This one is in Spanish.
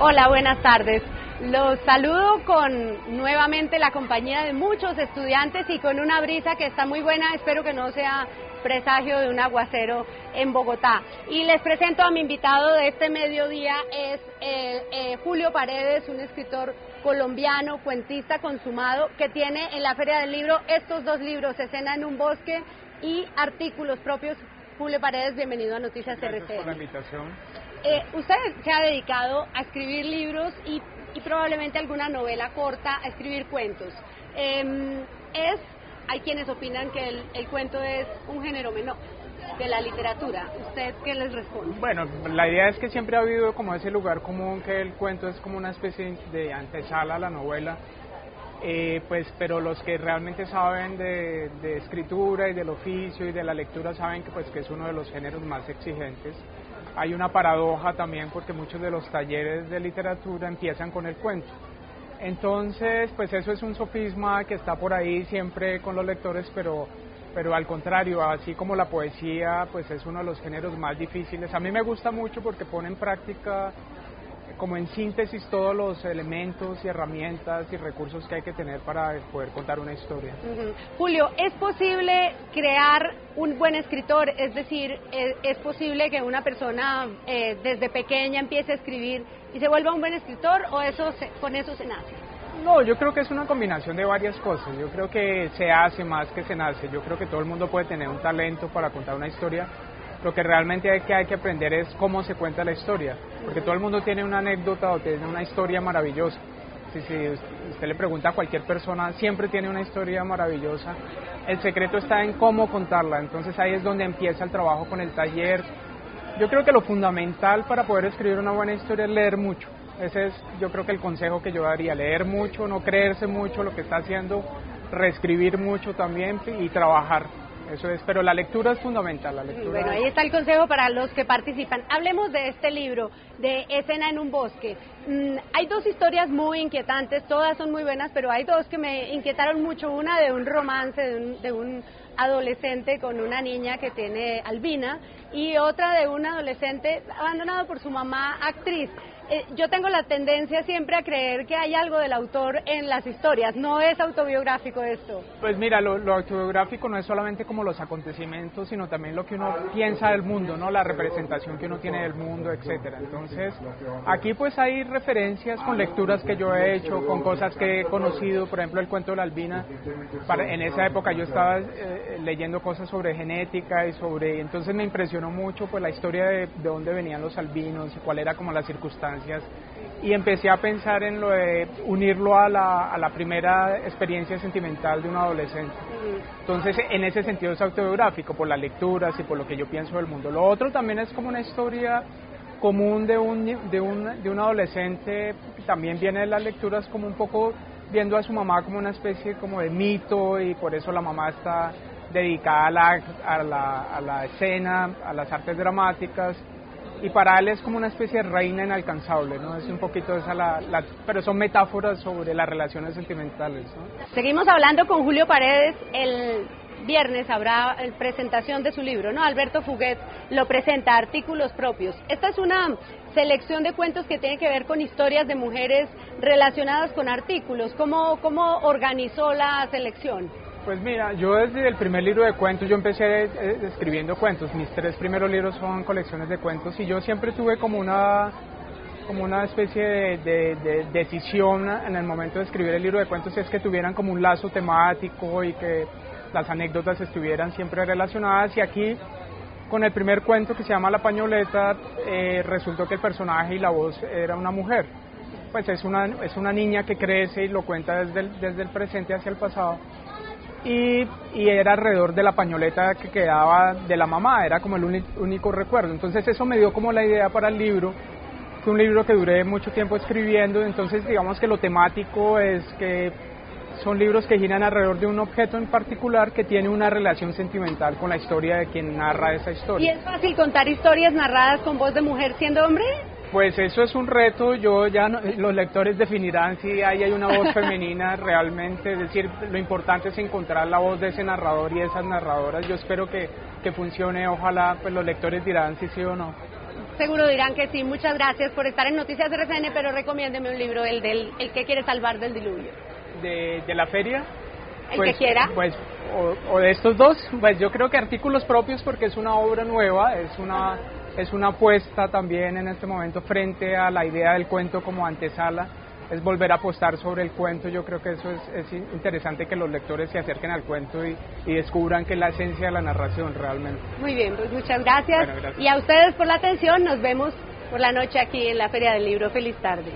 Hola, buenas tardes. Los saludo con nuevamente la compañía de muchos estudiantes y con una brisa que está muy buena, espero que no sea presagio de un aguacero en Bogotá. Y les presento a mi invitado de este mediodía, es Julio Paredes, un escritor colombiano, cuentista consumado, que tiene en la Feria del Libro estos dos libros, Escena en un bosque y artículos propios. Julio Paredes, bienvenido a Noticias RCN. Gracias por la invitación. Usted se ha dedicado a escribir libros y probablemente alguna novela corta, a escribir cuentos. Hay quienes opinan que el cuento es un género menor de la literatura. ¿Usted qué les responde? Bueno, la idea es que siempre ha habido como ese lugar común que el cuento es como una especie de antesala a la novela. Pero los que realmente saben de escritura y del oficio y de la lectura saben que es uno de los géneros más exigentes. Hay una paradoja también porque muchos de los talleres de literatura empiezan con el cuento. Entonces, pues eso es un sofisma que está por ahí siempre con los lectores, pero al contrario, así como la poesía, pues es uno de los géneros más difíciles. A mí me gusta mucho porque pone en práctica, como en síntesis, todos los elementos y herramientas y recursos que hay que tener para poder contar una historia. Julio, ¿es posible crear un buen escritor? Es decir, ¿es posible que una persona desde pequeña empiece a escribir y se vuelva un buen escritor o con eso se nace? No, yo creo que es una combinación de varias cosas. Yo creo que se hace más que se nace. Yo creo que todo el mundo puede tener un talento para contar una historia. Lo que realmente hay que aprender es cómo se cuenta la historia, porque todo el mundo tiene una anécdota o tiene una historia maravillosa. Si usted le pregunta a cualquier persona, siempre tiene una historia maravillosa. El secreto está en cómo contarla, entonces ahí es donde empieza el trabajo con el taller. Yo creo que lo fundamental para poder escribir una buena historia es leer mucho. Ese es, yo creo que el consejo que yo daría, leer mucho, no creerse mucho lo que está haciendo, reescribir mucho también y trabajar. Eso es, pero la lectura es fundamental, la lectura. Bueno, ahí está el consejo para los que participan. Hablemos de este libro, de Escena en un bosque. Hay dos historias muy inquietantes, todas son muy buenas, pero hay dos que me inquietaron mucho. Una de un romance de un adolescente con una niña que tiene albina y otra de un adolescente abandonado por su mamá actriz. Yo tengo la tendencia siempre a creer que hay algo del autor en las historias, no es autobiográfico esto. Pues mira, lo autobiográfico no es solamente como los acontecimientos, sino también lo que uno piensa del mundo, ¿no? La representación que uno tiene del mundo, etcétera. Entonces, aquí pues hay referencias con lecturas que yo he hecho, con cosas que he conocido, por ejemplo el cuento de la albina. En esa época yo estaba leyendo cosas sobre genética entonces me impresionó mucho pues la historia de dónde venían los albinos y cuál era como las circunstancias. Y empecé a pensar en lo de unirlo a la primera experiencia sentimental de un adolescente. Entonces, en ese sentido es autobiográfico, por las lecturas y por lo que yo pienso del mundo. Lo otro también es como una historia común de un adolescente, también viene de las lecturas como un poco viendo a su mamá como una especie como de mito, y por eso la mamá está dedicada a la escena, a las artes dramáticas. Y para él es como una especie de reina inalcanzable, ¿no? Es un poquito esa pero son metáforas sobre las relaciones sentimentales, ¿no? Seguimos hablando con Julio Paredes. El viernes habrá presentación de su libro, ¿no? Alberto Fuguet lo presenta, Artículos propios. Esta es una selección de cuentos que tiene que ver con historias de mujeres relacionadas con artículos. ¿Cómo organizó la selección? Pues mira, yo desde el primer libro de cuentos, yo empecé escribiendo cuentos. Mis 3 primeros libros son colecciones de cuentos y yo siempre tuve como una especie de decisión en el momento de escribir el libro de cuentos, es que tuvieran como un lazo temático y que las anécdotas estuvieran siempre relacionadas. Y aquí, con el primer cuento que se llama La pañoleta, resultó que el personaje y la voz era una mujer. Pues es una niña que crece y lo cuenta desde el presente hacia el pasado. Y era alrededor de la pañoleta que quedaba de la mamá, era como el único recuerdo. Entonces eso me dio como la idea para el libro. Fue un libro que duré mucho tiempo escribiendo, entonces digamos que lo temático es que son libros que giran alrededor de un objeto en particular que tiene una relación sentimental con la historia de quien narra esa historia. ¿Y es fácil contar historias narradas con voz de mujer siendo hombre? Pues eso es un reto, los lectores definirán si hay una voz femenina realmente, es decir, lo importante es encontrar la voz de ese narrador y esas narradoras. Yo espero que funcione, ojalá pues los lectores dirán si sí o no. seguro dirán que sí. Muchas gracias por estar en Noticias RCN, pero recomiéndeme un libro, el que quiere salvar del diluvio. ¿De la feria? El pues, que quiera. Pues, o de estos dos, pues yo creo que artículos propios, porque es una obra nueva, es una apuesta también en este momento frente a la idea del cuento como antesala, es volver a apostar sobre el cuento. Yo creo que eso es interesante, que los lectores se acerquen al cuento y descubran que es la esencia de la narración realmente. Muy bien, pues muchas gracias. Bueno, gracias. Y a ustedes por la atención, nos vemos por la noche aquí en la Feria del Libro. Feliz tarde.